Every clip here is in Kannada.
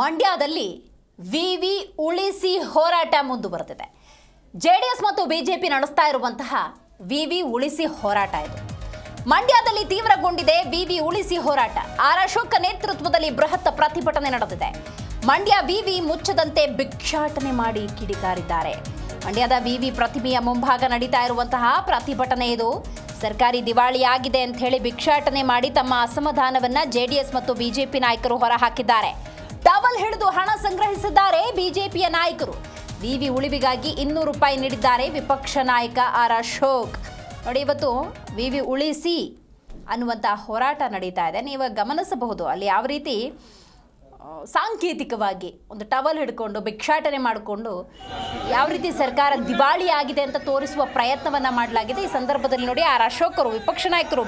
ಮಂಡ್ಯದಲ್ಲಿ ವಿವಿ ಉಳಿಸಿ ಹೋರಾಟ ಮುಂದುವರೆದಿದೆ. ಜೆಡಿಎಸ್ ಮತ್ತು ಬಿಜೆಪಿ ನಡೆಸ್ತಾ ಇರುವಂತಹ ವಿವಿ ಉಳಿಸಿ ಹೋರಾಟ ಇದು. ಮಂಡ್ಯದಲ್ಲಿ ತೀವ್ರಗೊಂಡಿದೆ ವಿವಿ ಉಳಿಸಿ ಹೋರಾಟ. ಆರ್ ಅಶೋಕ್ ನೇತೃತ್ವದಲ್ಲಿ ಬೃಹತ್ ಪ್ರತಿಭಟನೆ ನಡೆದಿದೆ. ಮಂಡ್ಯ ವಿವಿ ಮುಚ್ಚದಂತೆ ಭಿಕ್ಷಾಟನೆ ಮಾಡಿ ಕಿಡಿಕಾರಿದ್ದಾರೆ. ಮಂಡ್ಯದ ವಿವಿ ಪ್ರತಿಮೆಯ ಮುಂಭಾಗ ನಡೀತಾ ಇರುವಂತಹ ಪ್ರತಿಭಟನೆ ಇದು. ಸರ್ಕಾರಿ ದಿವಾಳಿಯಾಗಿದೆ ಅಂತ ಹೇಳಿ ಭಿಕ್ಷಾಟನೆ ಮಾಡಿ ತಮ್ಮ ಅಸಮಾಧಾನವನ್ನ ಜೆಡಿಎಸ್ ಮತ್ತು ಬಿಜೆಪಿ ನಾಯಕರು ಹೊರಹಾಕಿದ್ದಾರೆ. ಟವಲ್ ಹಿಡಿದು ಹಣ ಸಂಗ್ರಹಿಸಿದ್ದಾರೆ ಬಿಜೆಪಿಯ ನಾಯಕರು. ವಿವಿ ಉಳಿವಿಗಾಗಿ 200 ರೂಪಾಯಿ ನೀಡಿದ್ದಾರೆ ವಿಪಕ್ಷ ನಾಯಕ ಆರ್ ಅಶೋಕ್. ನೋಡಿ, ಇವತ್ತು ವಿವಿ ಉಳಿಸಿ ಅನ್ನುವಂಥ ಹೋರಾಟ ನಡೀತಾ ಇದೆ. ನೀವು ಗಮನಿಸಬಹುದು ಅಲ್ಲಿ ಯಾವ ರೀತಿ ಸಾಂಕೇತಿಕವಾಗಿ ಒಂದು ಟವಲ್ ಹಿಡ್ಕೊಂಡು ಭಿಕ್ಷಾಟನೆ ಮಾಡಿಕೊಂಡು ಯಾವ ರೀತಿ ಸರ್ಕಾರ ದಿವಾಳಿ ಆಗಿದೆ ಅಂತ ತೋರಿಸುವ ಪ್ರಯತ್ನವನ್ನ ಮಾಡಲಾಗಿದೆ. ಈ ಸಂದರ್ಭದಲ್ಲಿ ನೋಡಿ, ಆರ್ ಅಶೋಕರು, ವಿಪಕ್ಷ ನಾಯಕರು,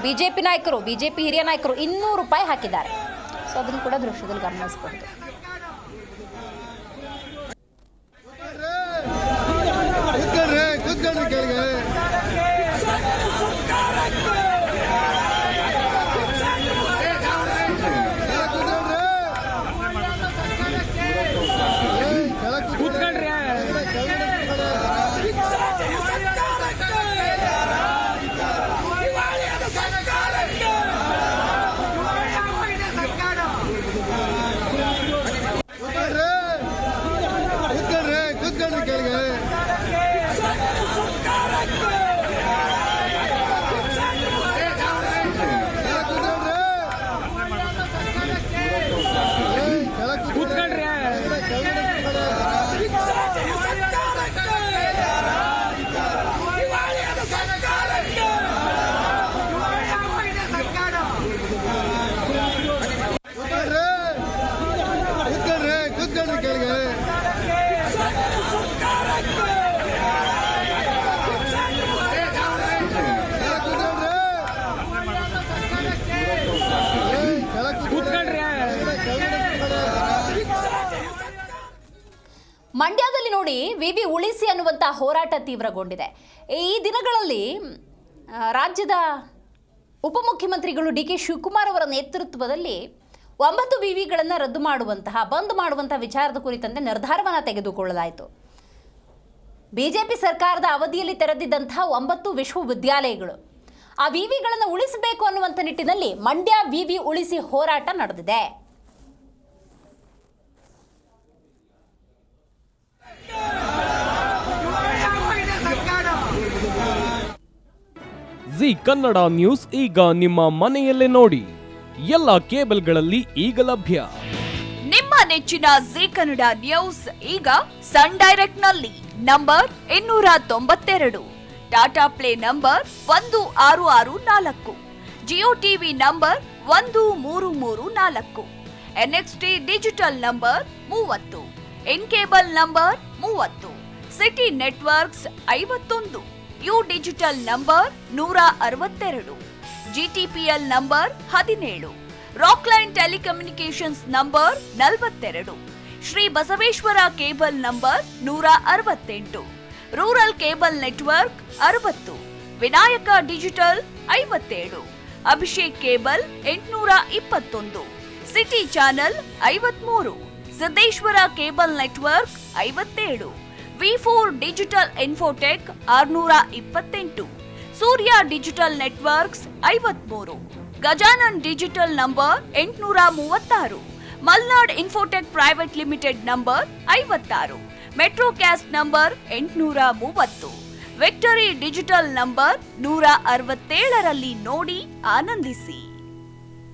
ಬಿಜೆಪಿ ಹಿರಿಯ ನಾಯಕರು 200 ರೂಪಾಯಿ ಹಾಕಿದ್ದಾರೆ. ಸೊ ಅದನ್ನು ಕೂಡ ದೃಶ್ಯದಲ್ಲಿ ಗಮನಿಸಬಹುದು. ಮಂಡ್ಯದಲ್ಲಿ ನೋಡಿ, ವಿವಿ ಉಳಿಸಿ ಅನ್ನುವಂಥ ಹೋರಾಟ ತೀವ್ರಗೊಂಡಿದೆ. ಈ ದಿನಗಳಲ್ಲಿ ರಾಜ್ಯದ ಉಪಮುಖ್ಯಮಂತ್ರಿಗಳು ಡಿ.ಕೆ. ಶಿವಕುಮಾರ್ ಅವರ ನೇತೃತ್ವದಲ್ಲಿ 9 ವಿವಿಗಳನ್ನು ರದ್ದು ಮಾಡುವಂತಹ, ಬಂದ್ ಮಾಡುವಂತಹ ವಿಚಾರದ ಕುರಿತಂತೆ ನಿರ್ಧಾರವನ್ನು ತೆಗೆದುಕೊಳ್ಳಲಾಯಿತು. ಬಿಜೆಪಿ ಸರ್ಕಾರದ ಅವಧಿಯಲ್ಲಿ ತೆರೆದಿದ್ದಂತಹ 9 ವಿಶ್ವವಿದ್ಯಾಲಯಗಳು, ಆ ವಿವಿಗಳನ್ನು ಉಳಿಸಬೇಕು ಅನ್ನುವಂಥ ನಿಟ್ಟಿನಲ್ಲಿ ಮಂಡ್ಯ ವಿವಿ ಉಳಿಸಿ ಹೋರಾಟ ನಡೆದಿದೆ. ಜಿ ಕನ್ನಡ ನ್ಯೂಸ್ ಈಗ ನಿಮ್ಮ ಮನೆಯಲ್ಲೇ ನೋಡಿ. ಎಲ್ಲ ಕೇಬಲ್ಗಳಲ್ಲಿ ಈಗ ಲಭ್ಯ. ನಿಮ್ಮ ನೆಚ್ಚಿನ ಜಿ ಕನ್ನಡ ನ್ಯೂಸ್ ಈಗ ಸನ್ ಡೈರೆಕ್ಟ್ ನಲ್ಲಿ number 292, Tata play number 1664, Jio TV number 1334, NXT digital number 30, in cable number 30, city networks 51, U digital number 162, GTPL number 17, Rockline telecommunications number 42, Shri Basaveshwara cable number 168, rural cable network 60, Vinayaka digital 57, Abhishek cable 821, city channel 53, Siddeshwara cable network 57, V4 digital Infotech 628, Surya digital networks 53, Gajanan digital number 836, Malnad Infotech private limited number 56, Metrocast number 830, Victory digital number 167ರಲ್ಲಿ ನೋಡಿ ಆನಂದಿಸಿ.